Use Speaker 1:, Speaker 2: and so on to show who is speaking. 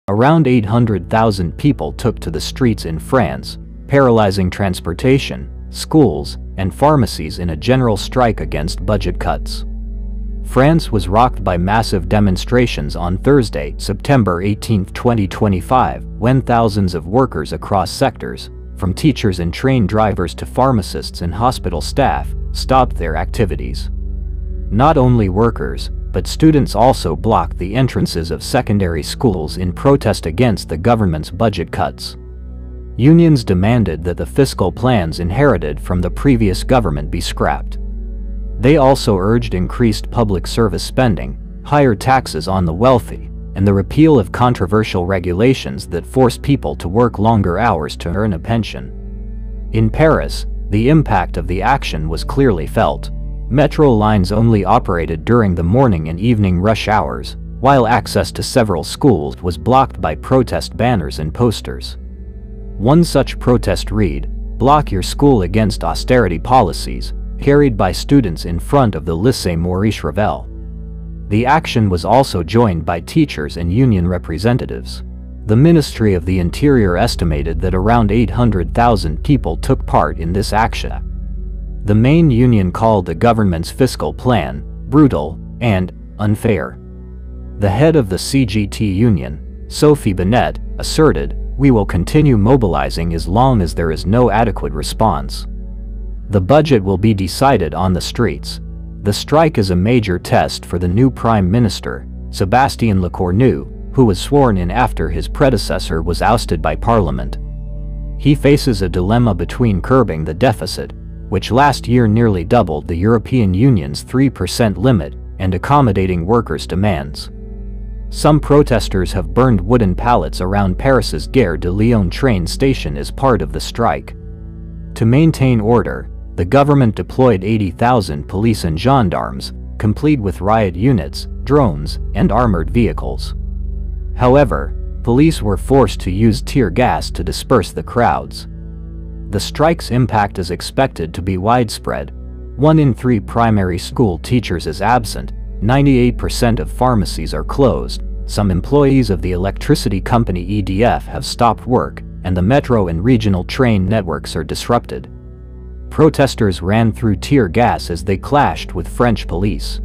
Speaker 1: Around 800,000 people took to the streets in France, paralyzing transportation, schools, and pharmacies in a general strike against budget cuts. France was rocked by massive demonstrations on Thursday, September 18, 2025, when thousands of workers across sectors, from teachers and train drivers to pharmacists and hospital staff, stopped their activities. Not only workers, but students also blocked the entrances of secondary schools in protest against the government's budget cuts. Unions demanded that the fiscal plans inherited from the previous government be scrapped. They also urged increased public service spending, higher taxes on the wealthy, and the repeal of controversial regulations that force people to work longer hours to earn a pension. In Paris, the impact of the action was clearly felt. Metro lines only operated during the morning and evening rush hours, while access to several schools was blocked by protest banners and posters. One such protest read, "Block your school against austerity policies," carried by students in front of the Lycée Maurice Ravel. The action was also joined by teachers and union representatives. The Ministry of the Interior estimated that around 800,000 people took part in this action. The main union called the government's fiscal plan brutal and unfair. The head of the CGT union, Sophie Binet, asserted, "We will continue mobilizing as long as there is no adequate response. The budget will be decided on the streets." The strike is a major test for the new Prime Minister, Sébastien Lecornu, who was sworn in after his predecessor was ousted by Parliament. He faces a dilemma between curbing the deficit, which last year nearly doubled the European Union's 3% limit, and accommodating workers' demands. Some protesters have burned wooden pallets around Paris's Gare de Lyon train station as part of the strike. To maintain order, the government deployed 80,000 police and gendarmes, complete with riot units, drones, and armored vehicles. However, police were forced to use tear gas to disperse the crowds. The strike's impact is expected to be widespread. 1 in 3 primary school teachers is absent, 98% of pharmacies are closed, some employees of the electricity company EDF have stopped work, and the metro and regional train networks are disrupted. Protesters ran through tear gas as they clashed with French police.